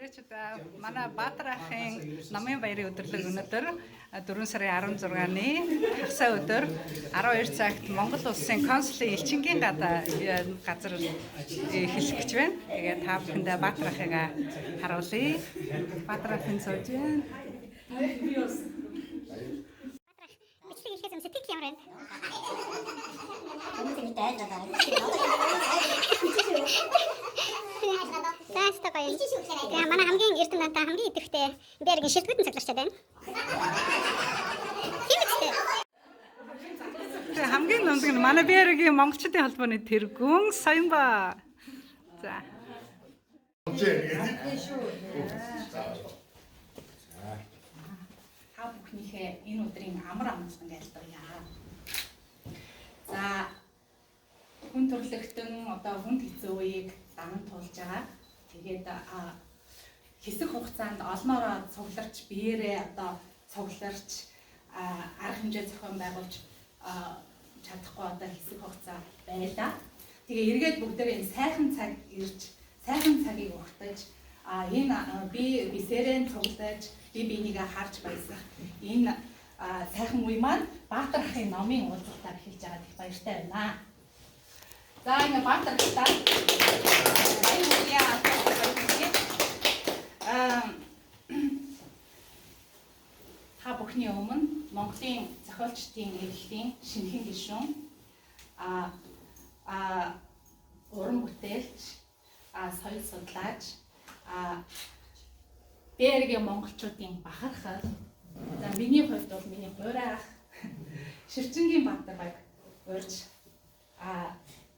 Баярчдаа манай Баатар ахын намын баярын өдөрлөг өнөөдөр 4 сарын 16-ны хагас өдөр 12 цагт Монгол улсын консулын элчингийн газар эхлэх гэж байна. Тэгээд та бүхэндээ Баатар ахыгаа харуулъя. Баатар ахын сууж байна. Бичлэг ирэхээс өмнө сэтгэл ямар байна? Зааста гоё. Тэгээ манай хамгийн эрдэм надаа хамгийн идэвхтэй бэргийн шилдэгдэн цагларчаад байна. Хэмэцтэй. Хамгийн номдог нь манай бэргийн монголчуудын холбооны тэргүүн Соёнба. За. Та бүхнийхээ энэ өдрийн амар амгалан айлтгая. За хүн төрлөختөн одоо хүнд хэцүү үеийг даман туулж байгаа. Тэгээд хэсэг хугацаанд олноороо цугларч биеэрээ одоо цугларч арга хэмжээ зохион байгуулж чадахгүй одоо хэсэг хугацаа байлаа. Тэгээ эргээд бүгдээ энэ сайхан цаг ирж сайхан цагийг уртаж энэ би бисэрэн цуглаж би бинийгээ харж баясах энэ сайхан үе маань Баатар ахын номын уулзалтаар эхэлж байгаа их баяртай байна. За энэ Баатар ахтаа та бүхний өмнө Монголын зохиолчдын эрхлэлийн шинэхэн гишүүн уран бүтээлч соёл судлаач бэргийн монголчуудын бахархал за миний хувьд бол миний гурайх Ширчингийн Баатар баг урьж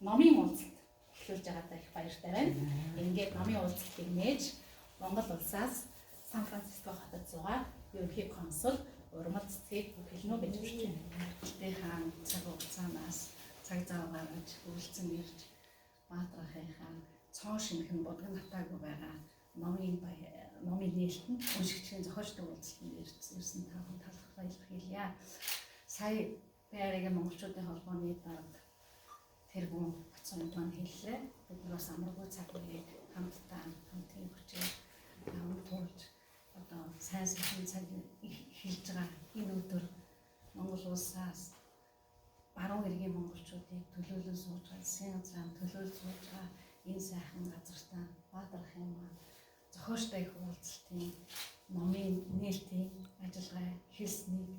номын уулзалт эхлүүлж байгаадаа их баяртай байна. Ингээд номын уулзалтыг нээж Монгол улсаас Сан Франциско хотод зугаа ерөнхий консул Урмад цэцгийг хэлнэ гэж урьж байна. Тэ хаан цаг хугацаанаас цаг зав гаргаж үйлцэн ирж Баатар ахыхаа цоо шинхэн бодгон натаагүй байгаа номын нээлтэнд уншигчийн зохиолчдын уулзалтанд ирсэн та бүхэн талархал илэрхийлье. Сая бэргийн монголчуудын холбооны дарга тэргүүн Бацаамтан хэллээ. Бид бас амаргүй цаг үеийг хамтдаа хамтын хүчээр туулж одоо сайн сайхан цаг эхэлж байгаа энэ өдөр Монгол улсаас баруун эргийн монголчуудыг төлөөлөн сууж байгаа, засгийн газрын төлөөлж сууж байгаа энэ сайхан газартаа Баатар ахын маань зохиолчтой их уулзалтын номын нээлтийн ажиллагаа эхэлснийг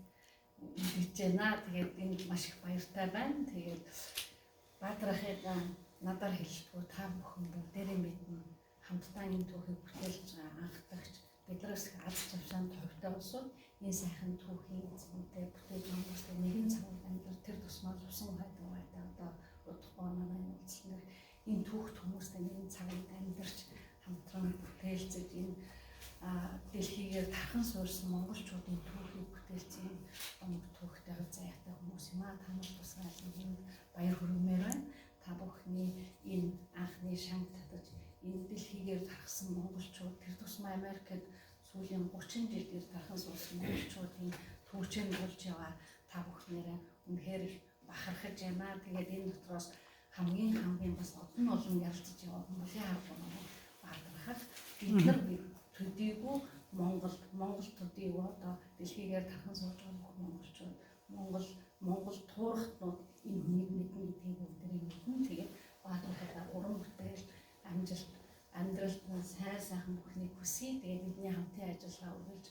мэдэж байна. Тэгээд энд маш их баяртай байна. Тэгээд Баатар ахыгаа надаар хэлэлтгүй та бүхэн бүгдээрээ мэднэ. Хамтдаа энэ түүхийг бүтээлж байгаа анх дагч Бэлрэс аз жаргалын төвтэй улсууд энэ сайхан түүхийн эзэмтэй бүтээл Монголын нэгэн цагт амьдар тэр тусмал усан хайдан байдаг одоо удахгүй намын уулзсан энэ түүхт хүмүүстэй нэгэн цагт амьдарч хамтран бүтээлцэж энэ дэлхийгээр тархан суурьсан монголчуудын түүхийг бүтээлцэн өнгө түүхтэй хувь заяатай хүмүүс юм та нар тусгаалсан энэ баяр хүрмээр байна. Та бүхний энэ анхны шанг татаж энэ дэлхийгээр тархсан монголчууд тэр тусмаа Америкт сүүлийн 30 жилээр тархан суурьсан монголчуудын түүчээр болж яваа та бүхнээрээ үнэхээр бахархаж байна. Тэгээд энэ дотроос хамгийн бас олон ярилцаж яваа Монголын арга номын Баатар ах бид нар төдийгүй Монгол төдийгүй одоо дэлхийгээр тархан сууж байгаа бүх монголчууд Монгол туурхтнууд энэ хүнийг мэднэ гэдгийг бүгдээ мэднэ. Тэгээд Баатар ахаа уран бүтээл амжилт амьдралд сайн сайхан бүхнийг хүсье. Тэгээд бидний хамтын ажиллагаа үргэлж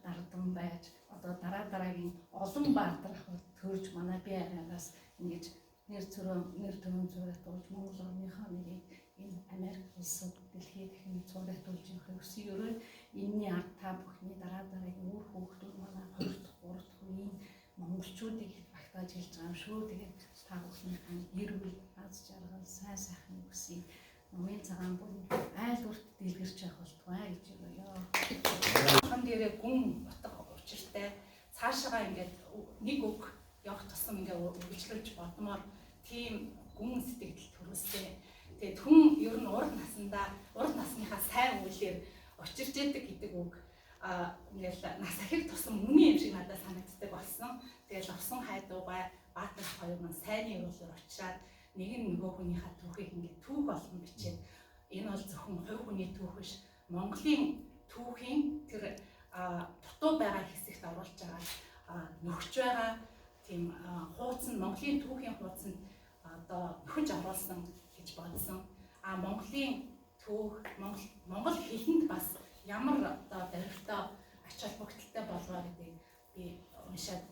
дардан байж одоо дараагийн олон Баатар ахад төрж манай бие агаас ингэж нэр төрийн зураатуулж Монгол орныхоо нэрийг энэ Америк улсад дэлхийд хэн зураатуулж явахыг хүсье. Энэний ард та бүхний дараагийн үр хүүхдүүд манай 2 дахь 3 дахь үеийн монголчуудыг багтааж хэлж байгаа юм шүү. Тэгээд та бүхнийхэн эрүүл аз жаргал сайн сайхан хүсье. Номын цагаан бүр айл бүрт дэлгэрч явах болтугай гэж боёо. Хан дээрээ гүн утга учиртай цаашаа ингээд нэг үг явах тусам ингээд үргэлжлүүлж бодмоор тийм гүн сэтгэл төрүүлсэн. Тэгээд хүн ер нь урд насныхаа сайн үйлээр учирч яадаг гэдэг үг ингээд нас ахих тусам үнэн юм шиг надад санагддаг болсон. Тэгээд ловсон хайдуугай Баатар ах хоёр маань сайнны үйлээр очраад нэг нь нөгөө хүнийхээ түүхийг ингээд түүх болгон бичээд энэ бол зөвхөн хувь хүний түүх биш Монголын түүхийн тэр дутуу байгаа хэсэгт оруулж байгаа нөхж байгаа тийм хуудас нь Монголын түүхийн хуудасанд одоо нөхөж оруулсан гэж бодсон. Монголын түүх Монгол хэлэнд бас ямар одоо баримттай ач холбогдолтой болгоо гэдгийг би уншаад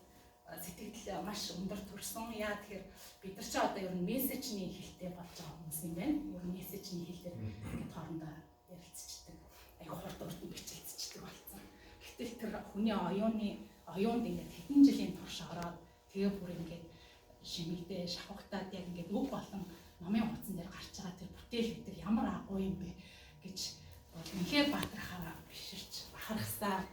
сэтгэл маш өндөр төрсөн. Яа тэгэхээр бид нар ч одоо ер нь мессежний хэлтэй болж байгаа хүмүүс юм байна. Ер нь мессежний хэлээр ингээд хоорондоо ярилцчихдаг. Аюу хурд урд нь бичилцчихдэг болсон. Гэтэл тэр хүний оюунд ингээд хэдэн жилийн турш ороод тэгээ бүр ингээд шимэгдээ шавхагтаад яг ингээд үг болон номын хуудсан дээр гарч байгаа тэр бүтээл гэдэг ямар агуу юм бэ гэж үнэхээр баатрахаараа биширч бахархсаа.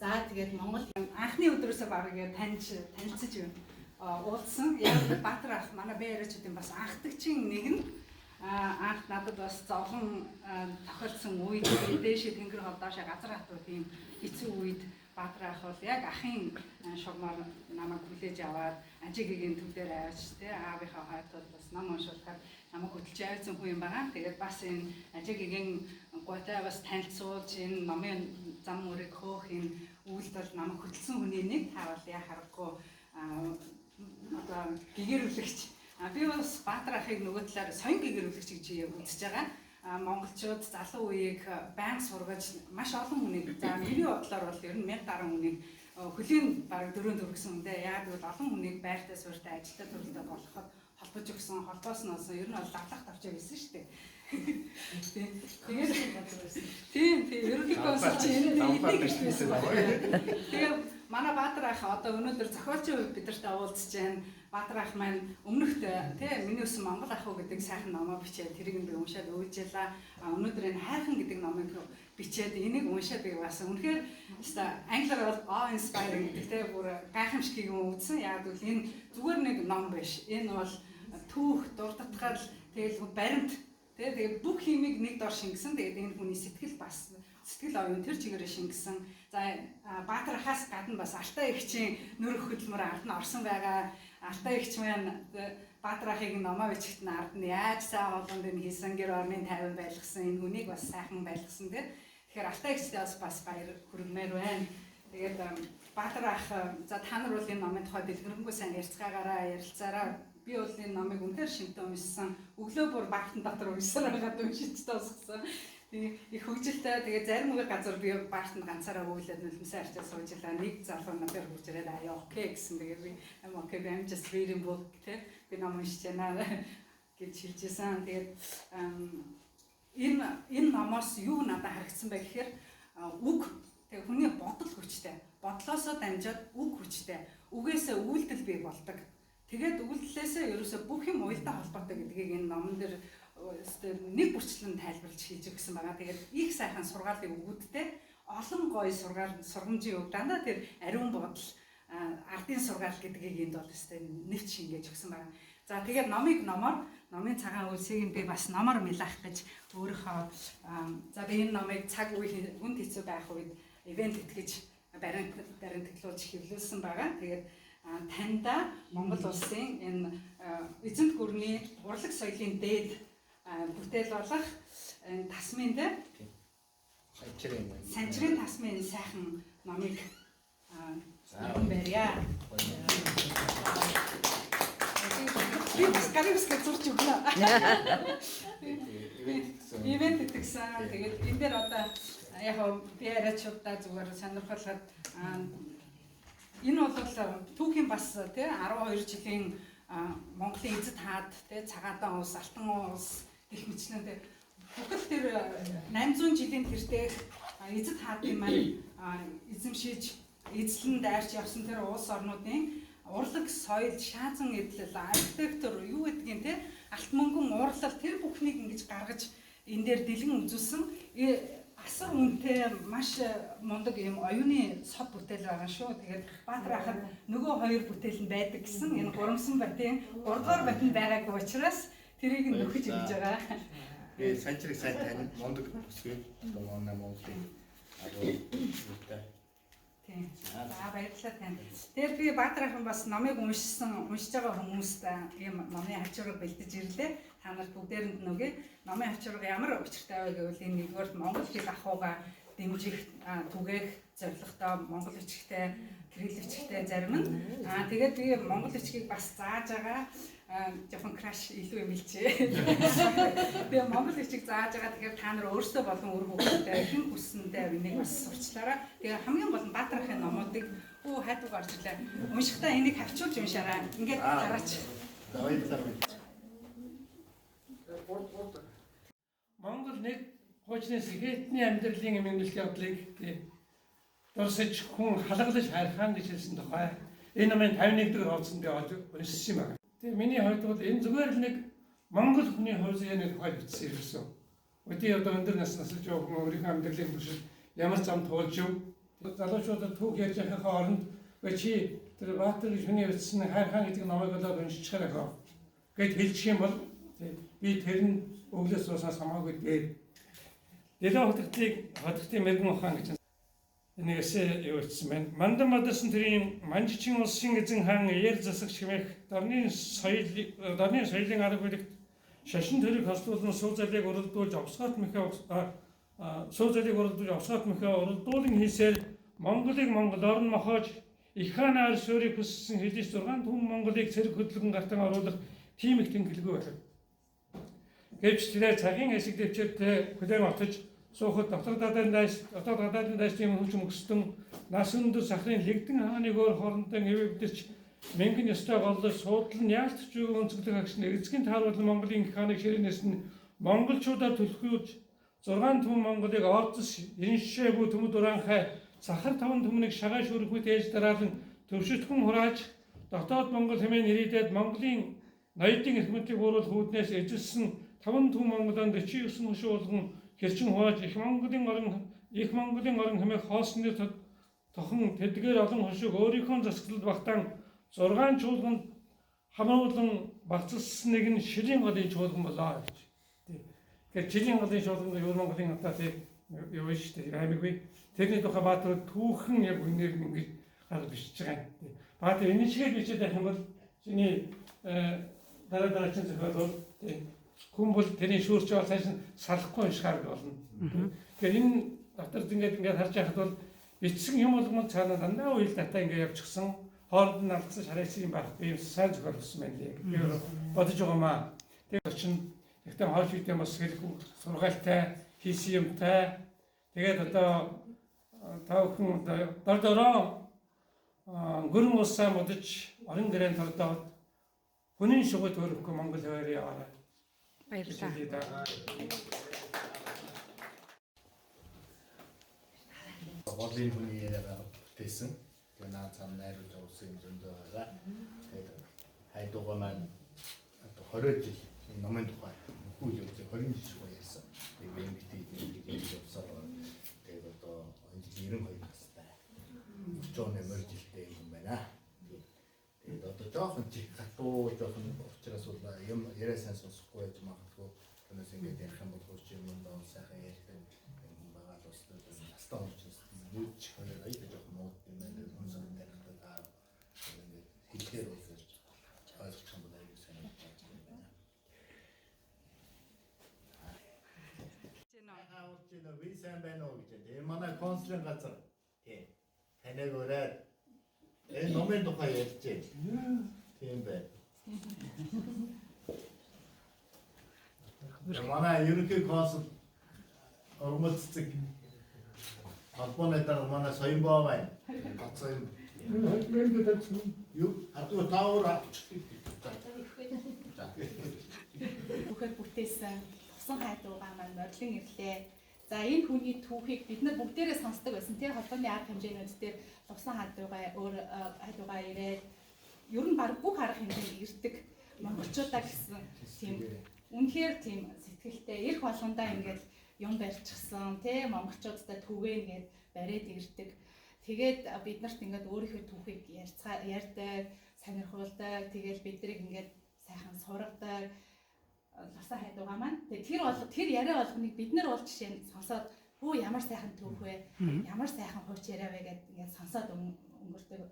За тэгээд Монгол анхны өдрөөсөө баг ингээд танилцж юм уулзсан. Яг Баатар ах манай бээрчүүдийн бас анхдагчийн нэг нь анх надад бас зовхон тохиолдсон үед дээшээ тэнгэр холдоошоо газар хатуу тийм хэцүү үед Баатар ах бол яг ахын шугамар намайг хүлээж аваад ажигийн төв дээр аваач тий аавынхаа хайтууд бас ном уншуулахад намайг хөдөлж авсан хүн юм байгаа. Тэгээд бас энэ ажигийн гуйтай бас танилцуулж энэ номын зам мөрийг хөөх энэ үйлд бол намайг хөдөлсөн хүний нэг таавал яа харахгүй одоо гэгэрүүлэгч. Би бас Баатар ахыг нөгөө талаар соён гэгэрүүлэгч гэж үзэж байгаа. Монголчууд залуу үеийг байнга сургаж маш олон хүнийг за миний бодлоор бол ер нь 1000 гаруй хүнийг хөлийн бараг 4 дөрвсөн үндэ яг бол олон хүнийг байртай суурьтай ажилтаа төрөлтэй болгоход холбож өгсөн холбоос нь олсон ер нь бол давлах тавчаа байсан шүү дээ. Тэгээд тийм ерөнхий консулч энэ идэгчсэн байна. Тэгээд манай Баатар ах одоо өнөөдөр зохиолчийн хувьд бидэртэй уулзж байна. Баатар ах маань өмнөхд тий миний өсөн Монгол ах уу гэдэг сайхан номоо бичээд тэрийг би уншаад өөжлаа. Өнөөдөр энэ хайрхан гэдэг номыг бичээд энийг уншаад би бас үнэхээр өстой англиар бол awe inspiring гэдэг тий бүр гайхамшиг юм үзсэн. Яг л энэ зүгээр нэг ном биш. Энэ бол түүх, дурдтгал тэгэл баримт тэгээ бүх химиг нэг дор шингэсэн. Тэгээд энэ хүний сэтгэл оюун тэр чигээрээ шингэсэн. За Баатар ахаас гадна бас Алтай эгчийн нөр хөдөлмөр ард нь орсон байгаа. Алтай эгч маань Баатар ахыг номоо бичгт нь ард нь яаж сайн олонд нь хийсэн гэр орны тайван байлгасан энэ хүнийг бас сайхан байлгасан дээ. Тэгэхээр Алтай эгчтэй бас баяр хүргэмээр байна. Тэгээд Баатар ах за та нар бол энэ номын тухай дэлгэрэнгүй сайн ярьцгаагаараа ярилцаараа би бол энэ номыг үнэхээр шинтэн уншсан. Өглөө бүр багтан дотор уншсаар байгаад уншиж дуусгасан. Их хөвгөлтэй тэгээ зарим нэг газар би баартанд ганцаараа өглөөд нулимсаа арчаа суужлаа. Нэг залуу надад хурж ирээд аяа окей гэсэн. Тэгээд би окей I'm just reading book тэ би ном уншиж байна гэж хэлжсэн. Тэгээд энэ номоос юу надад харагдсан бэ гэхээр үг тэгээ хүний бодол хүчтэй. Бодлоосоо дамжаад үг хүчтэй. Үгээсээ үйлдэл бий болдог. Тэгээд үйлдэлээсээ ерөөсөө бүх юм уялдаа холбоотой гэдгийг энэ номон дээр нэг бүрчлэн тайлбарлаж хийж өгсөн байгаа. Тэгээд их сайхан сургаалыг өгүүдтэй олон гоё сургамжийн үг дандаа тэр ариун бодол ардын сургаал гэдгийг энд бол өстэй нэвч шингээж өгсөн байгаа. За тэгээд номын цагаан үлсийг би бас номоор мэлах гэж өөрийнхөө за би энэ номыг цаг үе хүнд хэцүү байх үед ивент итгэж баримт тэглүүлж хэвлүүлсэн байгаа. Тэгээд таньда Монгол улсын энэ эзэнт гүрний урлаг соёлын дээд бүтээл болох тасмын дээр санчрын тасмын сайхан номыг барья. Би скарибс гэж зурж өглөө. Ивент итгэсэн. Тэгээд энэ дээр одоо яг би арайчудаа зүгээр сонирхолтой энэ бол түүхийн бас тий 12 жилийн Монголын эзэд хаад тий цагаатан улс, алтан улс гэх мэтлэн тий бүхэл тэр 800 жилийн тэртех эзэд хаадын маань эзэмшиж эзлэн дайрч явсан тэр улс орнуудын урлаг, соёл, шаазан эдлэл, архитектур юу гэдгийг тий алт мөнгөн уурлал тэр бүхнийг ингэж гаргаж энэ дээр дэлгэн үзүүлсэн асар үнэтэй маш мундаг юм оюуны сод бүтээл байгаа шүү. Тэгээд Баатар ахад нөгөө хоёр бүтээл нь байдаг гэсэн энэ гурамсан батын 3 дугаар батын байгаагүй учраас тэрийг нөхөж өгж байгаа. Би санчрыг сайн тань мундаг бүсгүй манай Монголын агуултай. Тийм. За баярлалаа тань. Тэр би Баатар ахын бас номыг уншиж байгаа хүмүүст ийм номын хажуурыг бэлдэж ирлээ. та нарт бүгдээрэнд нүгэ номын авчирга ямар учиртай вэ гэвэл энэ нэгдүгээр Монгол хэл ахуйгаа дэмжих түгээх зорилготой Монгол бичгтэй кирилл бичгтэй зарим нь тэгээд би Монгол бичгийг бас зааж байгаа жоохон краш илүү юм хэлчихэ. Тэгээ Монгол бичиг зааж байгаа тэгэхээр та нар өөрсдөө болон үр хөвгөдтэй хэн хүссэндээ энийг бас сурчлаарай. Тэгээ хамгийн гол нь Баатар ахын номуудыг хайдуг орж ирлээ. Уншихдаа энийг хавчуулж уншаарай. Ингээд дараач. Монгол нэг хуучны сэхэтний амьдралын эмгэнэлт явдлыг дурсаж хүн халгалж хайрхан гэж хэлсэн тухай энэ намын 51 дэх хуудсанд уншсан юм байна. Тэгээ миний хувьд бол энэ зүгээр л нэг Монгол хүний хувьсны тухай бичсэн ирсэн. Өдөө одоо өндөр наснаас л жоохон өөрийнхөө амьдралын туршид ямар зам туулж юу залуучуудад түүх ярьж байхаа оронд чи тэр Баатар гэж хүний бичсэн хайрхан гэдэг номыг болоод уншчихарай гэд хэлчих юм бол би тэр нь өглөөс уусаас хамаагүй дээр Дэлгэн хотын мэрэгэн ухаан гэж нэг эссе юу бичсэн байна. Мандан мадсан тэрийн манжчин улсын эзэн хаан яар засагч хэмээх дорны соёлын арга барилд шашин төрийг хослуулан суу залыг уралдуулж овсгот мөхөө уралдуулан хийсээр Монголыг Монгол орн мохоож их хаанаар суурийг хүссэн хэлж 6 түмэн Монголыг цэрэг хөдөлгөн гартан оруулах тийм их тэнхэлгүй байна. Гэвч тэрээр цагийн хэсэг дэвчээртэй хүлээн отож суухад дотор гадаадын дайс тийм хүч мөксдөн нас өндөр сахрын лэгдэн хааны өөр хоорондон эвэвдэрч мэнгэн ёстой голлож суудлан яалтч үг өнцөглөх агш эзгийн тааруулан Монголын их хааныг ширээнээс нь монголчуудаар түлхүүлж 6 түмэн Монголыг ордос иншээгүй төмөд ураанхай сахар 5 түмнийг шагаа шүрхмэт ээж дараалан төвшөлтгөн хурааж дотоод Монгол хэмээн ирээдээд Монголын ноёдын эрх мэдлийг бууруулах үүднээс эзэлсэн 5 түмэн Монголын 49 хөшөө болгон хэрчин хувааж их Монголын орон хэмээх хоосны тохон тэдгээр олон хөшөөг өөрийнхөө засаглалд багтаан 6 чуулганд хамруулан багцлсан нэг нь Шилийн голын чуулган болоо гэж. Тэгэхээр Шилийн голын чуулган юу Монголын одоо тийм юу шүү дээ аймаггүй. Тэрний тухай Баатар түүхэн яг үнээр ингэж гаргаж бичиж байгаа юм. Баатар энэ чигээр бичиж байх юм бол чиний дараагийн зохиол бол хүн бол тэрний шүүрч бол цааш нь салахгүй уншихаар болно. Тэгэхээр энэ дотор ингээд харж байхад бол бичсэн юм болгоно цаана дандаа үйл дата ингээд явчихсан. Хооронд нь алдсан шарайсан юм байхгүй юм сайн зохиол болсон байна лээ. Би бодож байгаамаа. Тэгээд очин ихтэй хоош үйтэй бас хэлэхгүй сургаалтай хийсэн юмтай. Тэгээд одоо тав хүн дордороо гүрэн усаа модож орон гэрээнд тордоод хүний шугад өрөхгүй Монгол хоёрын яваарай. Баярлалаа. Бодлын хүний яриагаар бүтээсэн. Тэгээ наад цам найруулж авсан юм зөндөө байгаа. Тэгээд хайдугаа маань одоо 20 жил номын тухай үгүй юм чи 20 жил шиг ярьсан. Тэгээд эмгтээ явсаар тэгээд одоо 92 настай. 40 мөр жилтэй юм байна. Тэгээд одоо жоохон чих хатуу жоохон учраас бол юм яриа сайн сонсохгүй байж магадгүй. Тэрнээс ингээд ярих юм бол хурц юм даа сайхан ярих юм байгаа л бас настаа учраас нүч хоёр аяа жоохон мод юм байна. Үнсэн дээр ингээд хэлээр үзэж ойлгох юм байна гэсэн юм байна. Жинэ ви сайн байна уу гэж. Энэ манай консулын газар. Тийм. Танайг өрөөд энэ номын тухай ярьж байна. Тийм бай. Манай ерөнхий консул Ормоццэг холбооны дараа манай Соёнбоо байна. Гацаа юу хатуу таавар авчих. Бүхээр бүтээсэн тусан хайдуугаа маань модлын ирлээ. За энэ хүний түүхийг бид нар бүгдээрээ сонсдог байсан. Тэр холбооны арга хэмжээнүүд дээр тусан хайдуугаа ирээд ер нь баг бүх арга хэмжээнд ирдэг монголчуудаа гэсэн тийм үнэхээр тийм сэтгэлтэй эрх болгондоо ингээд юм барьчихсан тий монголчуудтай түгээн гээд бариад ирдэг. Тэгээд бид нарт ингээд өөрийнхөө түүхийг ярьдаг, сонирхуулдаг. Тэгээд биднийг ингээд сайхан сургадаг. Тусан хайдуугаа маань. Тэгээд тэр яриа болгоныг бид нар бол жишээ нь сонсоод хөө ямар сайхан түүх вэ? Ямар сайхан хууч яриа вэ гэдээ ингээд сонсоод өнгөрдөг.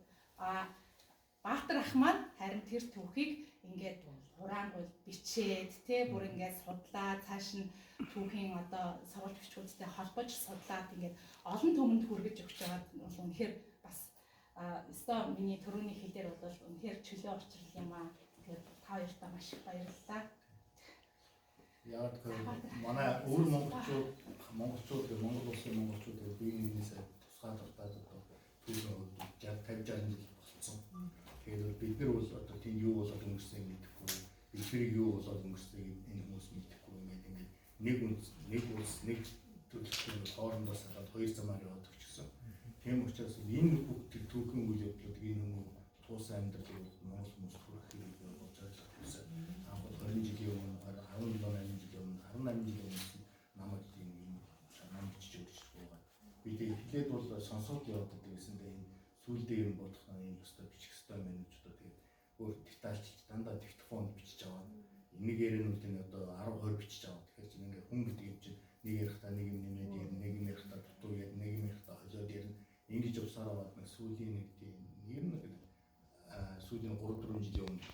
Баатар ах маань харин тэр түүхийг ингээд хураангуй бичээд тэ бүр ингээд судлаад цааш нь түүхийн одоо сурвалж бичгүүдтэй холбож судлаад ингээд олон түмэнд хүргэж өгч байгаа бол үнэхээр бас өстой миний төрөний хэлээр бол үнэхээр чөлөө орчрол юм аа. Тэгэхээр та хоёртаа маш их баярлалаа. Яг манай өөр монголчууд Монгол улсын монголчууд бие биенээсээ тусгаалдаг одоо түүхэн 50 60 жил болсон. Тэгэхээр бид нар бол одоо тийм юу болоод өнгөрсөн мэдэхгүй, эдгэрийг юу болоод өнгөрснийг энэ хүмүүс мэдэхгүй ингээд нэг улс нэг төрөлхтөн хоорондоо салаад хоёр замаар яваад өчсөн. Тийм учраас энэ бүх тэр түүхэн үйл явдлыг энэ хүмүүс туусан амьдралыг монгол хүмүүс хүрэх хэрэг болж ажиллах гэсэн. Анх 20 жилийн өмнө 17 8 жилийн өмнө 18 жилийн өмнө намайг ийм нам бичиж өгч байгаа. Би тэгээд бол сонсоод яваад байсан дээ. Сүүлдээ юм бодох юм өстой бичих хэвээр байна гэж одоо тэгээд өөр детальчилж дандаа диктофонд бичиж аваад нэг яринуудын одоо 10 20 бичиж аваад тэгэхээр чинь ингээ хүн гэдэг юм чинь нэг ярихдаа нэг юм нэмээд ярина, нэг юм ярихдаа дутуу ярина, нэг юм ярихдаа хожоод ярина. Ингэж явсаар аваад нэг сүүлийн нэг тийм ер нь сүүлийн 3 4 жилийн өмнө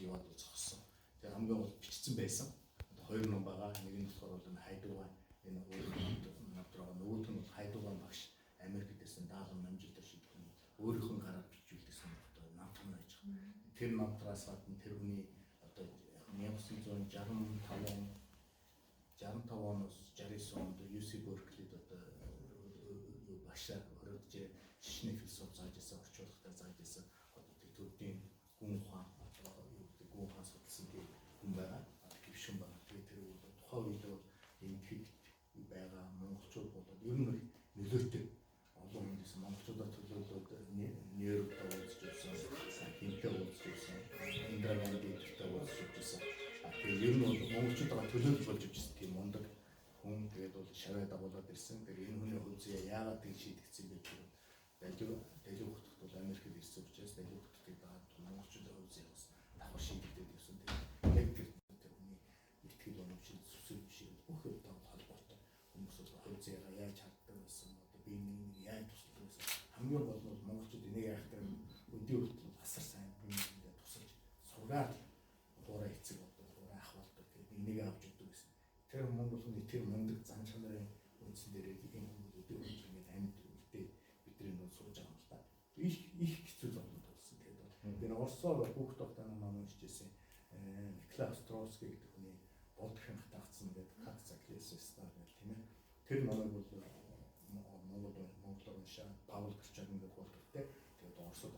яваад зогссон. Тэгээд хамгийн гол бичсэн байсан. Одоо 2 ном байгаа. Нэг нь болохоор бол хайдуугаа энэ өөрөө нөгөөх нь хайдуугаа багш Америктэйсэн даалгавар намжилтаар шийдэх нь өөрийнх нь гараар бичүүлсэн одоо намтар байж байгаа. Тэр намтраас гадна тэр хүний одоо 1965 оноос 69 онд UC Berkeley-д одоо багшаар ороод шишний философи зааж байсан, орчуулгатай зааж байсан одоо төдийн гүн ухаан гүн ухаан судалсан хүн байгаа. Гөвшин байгаа. Тэгээд тэр бол тухайн үед бол энэ хэд байгаа монголчууд болоод ер нь нөлөөтэй олон хүнээс монголчуудад төлөөлөд нейротоо үзэж байсан, хинтээ үзэж байсан, индагандтэй үзэж байсан. Тэгээд ер нь монголчуудаа төлөөлж болж ирсэн тийм мундаг хүн. Тэгээд бол шаваа дагуулад ирсэн. Тэгээд энэ хүний хөлзөө яагаад тийм шийдэгдсэн бэ гэвэл Далив хотод бол Америкт ирсэн учраас Далив хотыг дагаад монголчуудаа хөлзөө бас давхар шийдэгдээд ирсэн. Тэгээд яг тэр хүний итгэл үнэмшил сүсэл биш бүх юмтай холбоотой хүмүүс бол хөлзөөгаа яаж харддаг байсан одоо би нэг яаж туслах байсан. Хамгийн гол нь монголчууд энийг яахтай өдөө хүртэл асар сайн биеиндээ тусалж сургаад хуурай эцэг одоо хуурай ах болдог. Тэгээд энийг авч өгдөг гэсэн. Тэр Монгол хүний тэр мундаг зан чанарын үндсэн дээр энэ хүмүүс өдөө хүртэл ингээд амьд үлдээ бидний нөө сууж байгаа юм л та. Их хэцүү зовлон болсон. Тэгээд би Оросоор хүүхд тогтоон ном уншижсэн. Николай Островский гэдэг хүний Болдохын хатагцсан гэдэг как заклесэстаа гэх тийм ээ. Тэр номыг бол монголоор уншаа Павел Грачагин гэдэг болтогтэй. Тэгээд орсод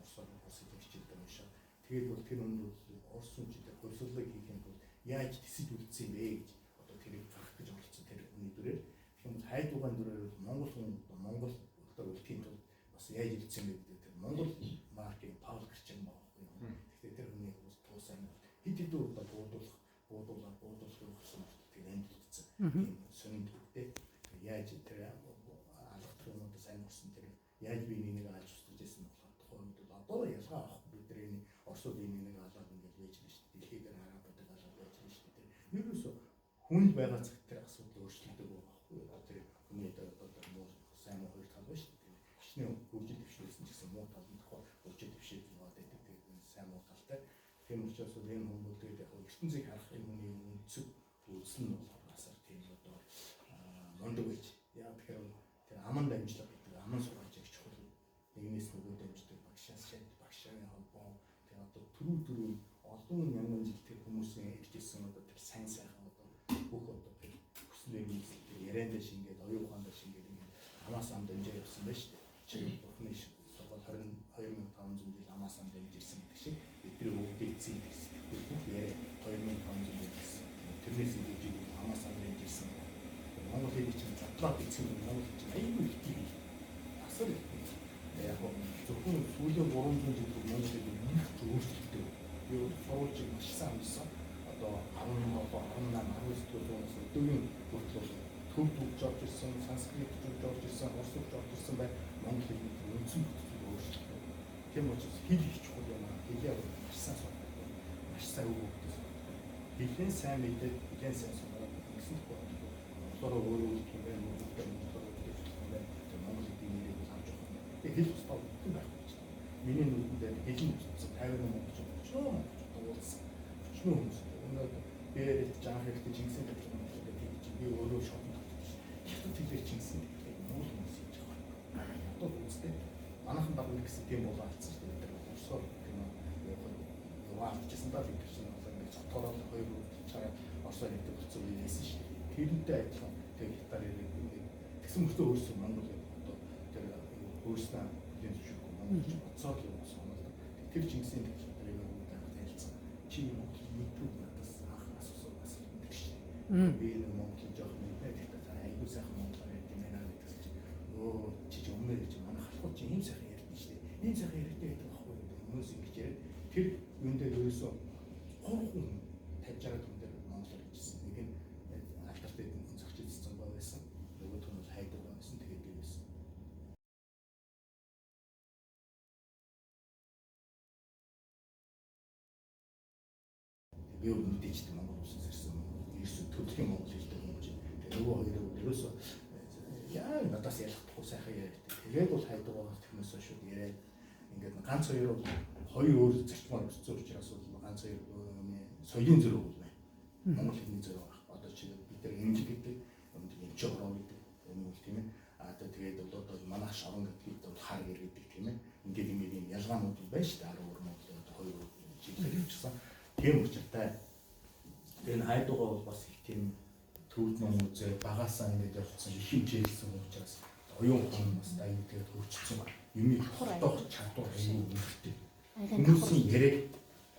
хичээлдээ уншаа. Тэгээд бол тэр нь бол орос үнчтэй хөрсөлөг хийх юм бол яаж тэсэж үлдсэн юм бэ гэж одоо тэрийг зарах гэж оролцсон тэр хүний дүрээр. Тэгэхээр хайдуугаан дүрээр монгол хүн монгол өдөр үлдэхийн тулд бас яаж үлдсэн бэ гэдэг тэр монгол маркийн Павел Грачагин байхгүй юм. Тэгэхээр тэр хүний бас туусаа хэд хэдэн удаа буудуулах гэсэн тийм амьдэлцсэн. Сонин төвтэй яаж тэр алгах юмуд сайн болсон тэр яаж би энийг алж устгаж байсан болохоор тухайн үед одоо ялгаа авах бидний орсууд энийг алаад ингээд байж байна шүү дээ. Дэлхийд хараадаг алаад байж байна шүү дээ. Ерөөсө хүнд байгаа цагт тэр асуудал өөрчлөгдөг байхгүй юу? Тэр хүний одоо муу сайн муу хоёр тал байна шүү дээ. Хичнээн хөгжил төвшүүлсэн ч гэсэн муу тал нь тухайн хөгжил төвшил яваад байдаг. Тэгээд сайн муу талтай. Тийм учраас энэ хүмүүс тэгээд яг ертөнцийг харах юм хүний үнцэг үзэл нь болохоор асар тийм одоо мундаг байж. Яг тэгэхээр тэр аман дамжлага гэдэг аман сургаж явж чухал. Нэгнээс нөгөө дамждаг багшааны холбоо тэр одоо түрүү олон мянган жил тэр хүмүүсийн иржсэн одоо тэр сайн сайхан одоо бүх одоо тэр хүслээ нийслэл яриандаа шингээд оюун ухаандаа шингээд ингээд амаас ам дамжаа явсан байна шүү дээ. Чи бүхний сургууль 22,500 жил амаас ам дамжиж ирсэн гэдэг шиг бидний өвдөд эцэг бүх яриа 2,500 жил гэсэн. Тэрнээс илүү амаас ам дамжиж ирсэн. Монгол хэлний чинь задлаад эцэг Монгол хэл чинь аюул их асар их. Яг зөвхөн сүүлийн 300 жил Монгол хэл их өөрчлөлттэй. Би сурвалж маш сайн амжсан. Одоо 17, 18, 19 оноос өдөөний хүртэл төв төгж орж ирсэн, санскрит төгж орж ирсэн, орос төгж орж ирсэн бай Монгол хэлний үндсэн бүтэц өөрчлөлт. Тийм учраас хэл их чухал юм аа. Хэлээ маш сайн сурах. Маш сайн өгөхтэй. Хэлний сайн мэдээд хэлний сайн сурах гэсэн үг байна. Монголоор өөрөө хэлэх юм байна, монголоор хэлэх юм байна. Монгол хэлний нэрийг авч явах. Хэл тусдаа bütün байх гэж байна. миний нүдэнд хэлний үзсэн 50 мөнгө ч уулсан. Шнөө хүмүүс. Өнөөдөр бээрээ жаах хэрэгтэй Чингисийн төлөв юм гэдэг би өөрөө шокнд орсон. Хятад хэлээр Чингисийн төлөв Монгол хүмүүс хийж байгаа. Одоо үстэй манайхан баг нэг гэсэн тийм болоо алдсан шүү дээ. Орсоор тийм яваа авчихсан даа бид чинь одоо ингэ цотгороо хоёр чараа орсоор гэдэг болсон юм байсан шүү дээ. Тэрнтэй адилхан тэг хятад ирээд тэгсэн мөртөө өөрсөн Монгол одоо тэр өөрснөө бүлийн зөвшөөрөхгүй Монгол боцоо юм сонголоо. Тэр Чингисийн төлөвийг үүдээ хэлсэн. Чи Монгол YouTube надаас анх асуусан гэдэг шүү дээ. Би нэг Монгол жоох мэдээ гэхдээ айгүй сайхан монголоор ярьж байна гэдэг чинь өө чи өмнө гэж манай халхуу чи ийм сайхан ярьдэн шүү дээ. Ийм сайхан ярьдээ гэдэг байхгүй хүмүүс ингэж яриад тэр юун дээр ерөөсөө 3 хүн 50-60 хүн дээр монголоор хэлсэн. Нэг нь алдартай хүн зөгч эзэн байсан. Нөгөө хүн бол хайдаг байсан. Тэгээд би байсан. Би өвдөжтэй монгол улсаас ирсэн. Ерөөсөө төлөхийн монгол хэлтэй юм чинь. Тэгээд нөгөө хоёроо ерөөсөө яа надаас ялахгүй сайхан яриад. Тэгээд бол хайдаг байгаа тэрнээс шууд яриад ингээд ганц хоёр өөр зарчмаар өссөн учраас бол ганц хоёр соёлын зөрүү бол байна. Монгол хэлний зөрүү баг. Одоо чи бид нар эмч гэдэг, эмч ороо гэдэг юм уу тийм ээ. Тэгээд одоо манайх шорон гэдэг бол хар гэр гэдэг тийм ээ. Ингээд юм ялгаанууд байна шүү дээ. 10 өөр монгол одоо хоёр чиглэл хийчихсэн. Тийм учраас энэ хайдугаа бол бас их тийм төвд ном үзээ багасаа ингээд явуулсан их хэмжээлсэн учраас оюун ухаан бас аюул тэгээд хөгжсөн. Юмыг тогтоох чадвар аюул үнэтэй. Хүмүүсийн яриаг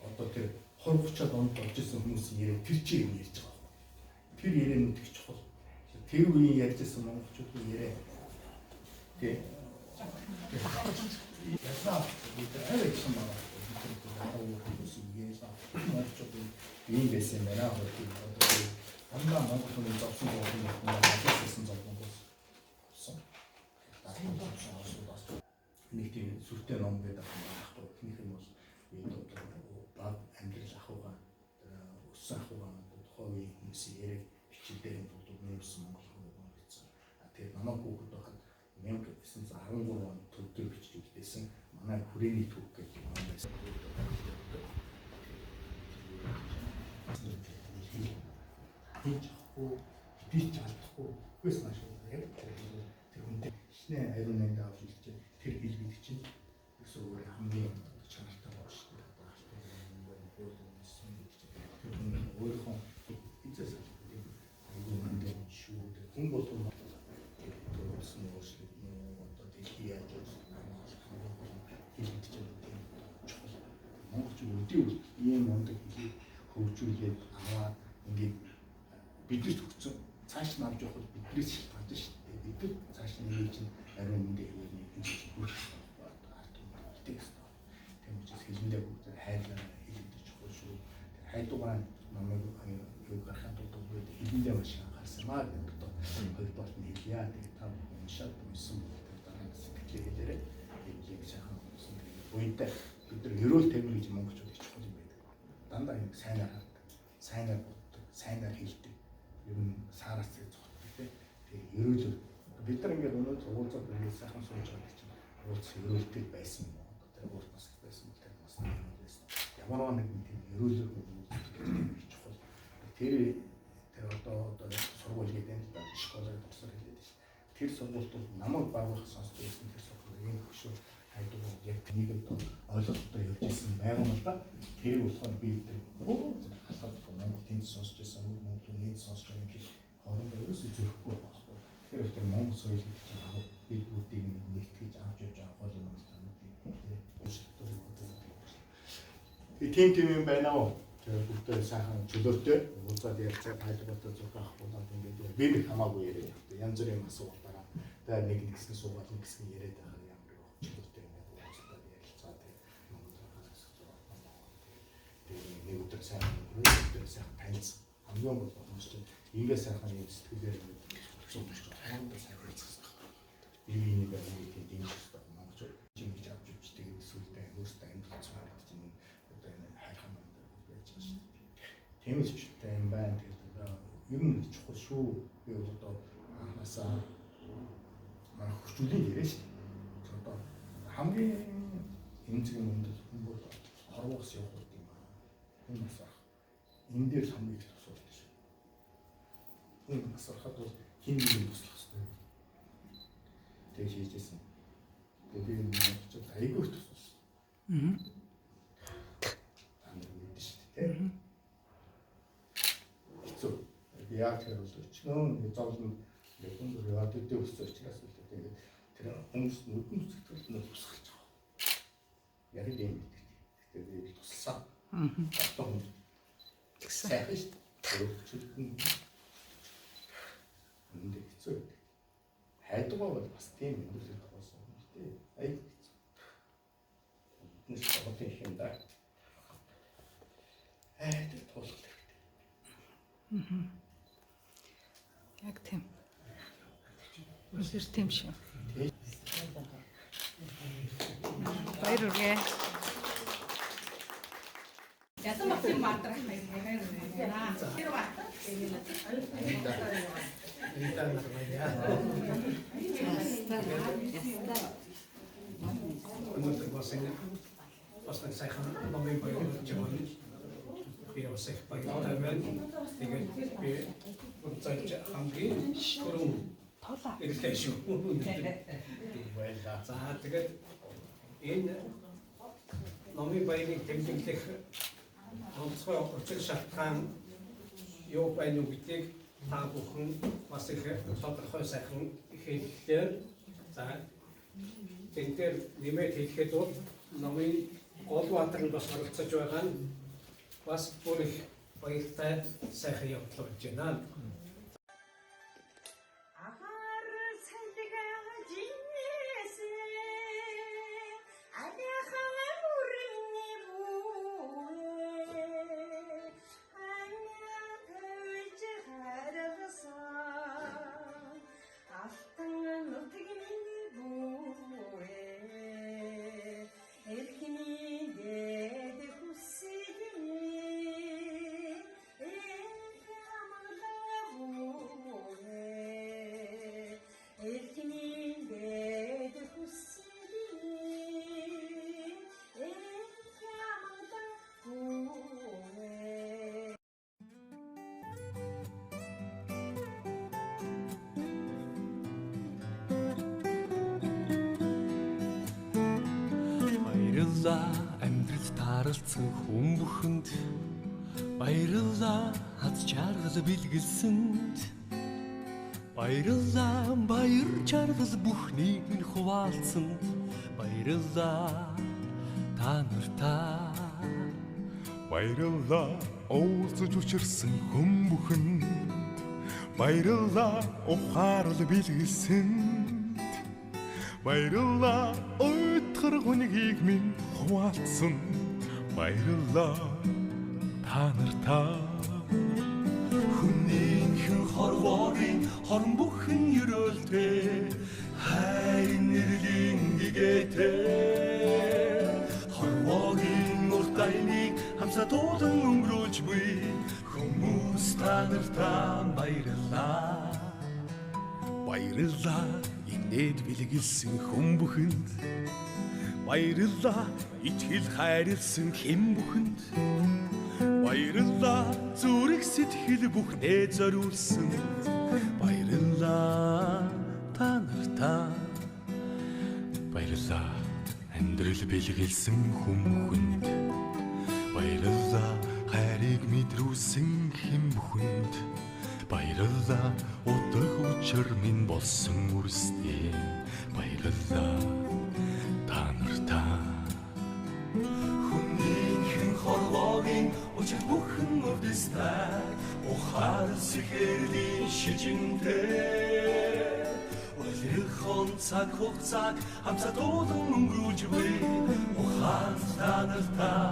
одоо тэр 20-30-аад онд болж исэн хүмүүсийн яриаг тэр чинь юм ярьж байгаа байхгүй. Тэр ярианууд их чухал. Тэр үеийн ярьж исэн монголчуудын яриа тий. Ясаа бид авчихсан байна. Ийм байсан байна аа одоо андаа монгол хүний зовсон болсон зовсон болсон. Нэг тийм сүртэй ном гэдэг байхгүй. Эхнийх нь бол баг амьдрал ахуйгаа өссөн ахуйгаа тухайн үеийн хүмүүсийн яриаг хичээлдээ тулд нэмсэн монгол хүн байсан. Тэгээд намайг хүүхэд байхад 1913 онд төв дээр бичиж үлдээсэн манай хүрээний төв гэдэг юм байсан. Хийж авахгүй, бич алдахгүй, хүс маш яг тэр хүнтэй шинэ ариун нэмд авч илчээ тэр хэлбэг чинь эсвэл хамгийн чанартай болж шүү дээ. Өөрийнхөө эцэс айгүй мандаа шүү дээ. Хүн болгон төрсөн өөрчлөлт нөө одоо дэлхий яаж хэлбэг чинь чухал. Монгол ч өдөө ийм мондөг хэлийг хөгжүүлээд аваад ингээд бидэрт өгсөн цааш нь авч явахд биднээс шалтгаалж шүү дээ. Бид цааш нь нэг чинь ариун мэндэ хэлний хийж бүрх арт үлдэх ёстой. Тийм учраас хэлэндээ бүгд хайрлаа хэлэндээ чухал шүү. Хайдугаа намайг юу гарахын тулд хэлэндээ маш анхаарсан маа гэдэг одоо хоёрдугаар нь хэлье. Тэгээд та уншаад унсан дараа нь сэтгэлээ хэлээрээ хэлийг сайхан унсан. Үүнтэй бид нар ерөөл тэмэр гэж монголчууд их чухал юм байдаг. Дандаа ингэ сайнаар хардаг, сайнаар боддог, сайнаар хэлдэг. Ер нь саараас зогтдог тийм. Тэгээ ерөөлөөр бид нар ингээд өнөөдөр уулзаад ингээд сайхан сууж байгаа чинь уулз ерөөлтэй байсан юм уу? Одоо тэр урд нас байсан юм тэр нас юм байсан. Ямар нэг тийм ерөөлөөр уулздаг чухал. Тэр одоо сургууль гэдэг нь школоор тусаар хэлээд ш. Тэр сургуульд намайг багвах сонсч байсан тэр сургуулийн хөшөө хайдаг яг тэнийг ойлголттой явж ирсэн байгаа юм л да. Тэр болохоор би тэр хасаад Монгол тэнд сонсч байсан Монгол нийт сонсч байгаа гэх хоорондоо ерөөсөө зөрөхгүй байхгүй. Тэр их Монгол соёл гэж байгаа би бүгдийг нэгтгэж авч явж байгаа гол юм байна. Тийм юм байна уу? Тэр бүгдээ сайхан чөлөөтэй уулзаад ярилцаа тайлбартай зүг авах болоод ингээд би нэг хамаагүй яриад янз бүрийн асуулт дараа тэр нэг хэсэг суугаад нэг хэсэг яриад байгаа юм шиг чөлөөтэй ингээд уулзаад ярилцаа тэгээд нэг өдөр сайхан танилцсан хамгийн гол боломж чинь ингээд сайхан юм сэтгэлээр зөвхөн хайртай сайхан хэлцсэн. Ийм нэг тийм дэмжих монголчууд чинь гэж авч явж тэгээд сүлдээ өөртөө амьдрал цааш чинь одоо энэ хайрхан байж байгаа шүү дээ. Тийм л чухалтай юм байна. Тэгээд ер нь чухал шүү. Би одоо анхаасаа манай хөгжүүлэн яриа шүү дээ. Одоо хамгийн эмзэг юмд хүмүүс хорвоос явах юм байна. Энэ асар. Энэ дээр хамгийн их тусалж шүү. Энэ асархад бол хин нэг туслах хэрэгтэй. Тэг хийжсэн. Тэгээд би энэ ч айгүй тусалсан. Амьд шүү дээ. Хэцүү. Яг тэр бол өчнөө зовлон хүн яагаад дэвдээ өссөн учраас л тэгээд тэр хүмүүс нүдэн зүтгэл нь тусгалж байгаа. Яг ийм гэдэг. Тэгээд туссаа. Одоо сайхан шүү дээ. Энд хэцүү. Хайдгаа бол бас тийм юм л тоосон юм шүү дээ. Айгүй хэцүү. Нэг шоотын юм да. Тэр туулах хэрэгтэй. Яг тийм. Үнэхээр тийм шүү. Баяр үргээ. Ятан батын матрах хайр. Тэр бат. Өнөөдөр бас нэг сайхан номын баяр жимэн би бас их баяр тавьсан. Тэгээд би бүгд хамгийн шүрэн эргэлтэй шүү. Баярлалаа. За тэгээд энэ номын баярыг тэмдэглэх онцгой учир шалтгаан юу байна уу гэдгийг та бүхэн бас их тодорхой сайхан хэллээ. За энэ дээр нэмээд хэлэхэд бол номын гол баатар нь бас оролцож байгаа нь бас бүр их баяртай сайхан явдал болж байна. Баярлалаа амьдрал тааралцсан хүн бүхэнд баярлалаа хаз чаргал бэлгэлсэнд баярлалаа баяр чаргал бүхнийг минь хуваалцсанд баярлалаа та нартаа баярлалаа уулзаж учирсан хүн бүхэнд баярлалаа ухаарл бэлгэлсэнд баярлалаа өтгөр хүнгийг минь хуваалцсан баярлалаа та нартаа хүнийхэн хорвоогийн хорон бүхэн ерөөлтэй хайрын нэрлийн гэгээтэй хорвоогийн урт гайныг хамсатуулан өнгөрүүлж буй хүмүүс та нартаа баярлалаа баярлалаа инээд бэлгэлсэн хүн бүхэнд баярлалаа итгэл хайрлсан хэн бүхэнд баярлалаа зүрх сэтгэл бүхнээ зориулсан баярлалаа та нартаа баярлалаа амьдрал бэлгэлсэн хүн бүхэнд баярлалаа хайрыг мэдрүүлсэн хэн бүхэнд баярлалаа утга учир минь болсон үрстэй баярлалаа та нартаа хүнийхэн хорвоогийн учир бүхэн өвдөстэй ухаар сэхэрлийн шижинтэй Олирхон цаг хугацааг хамсатуулан өнгөрүүлж буй ухаан та нартаа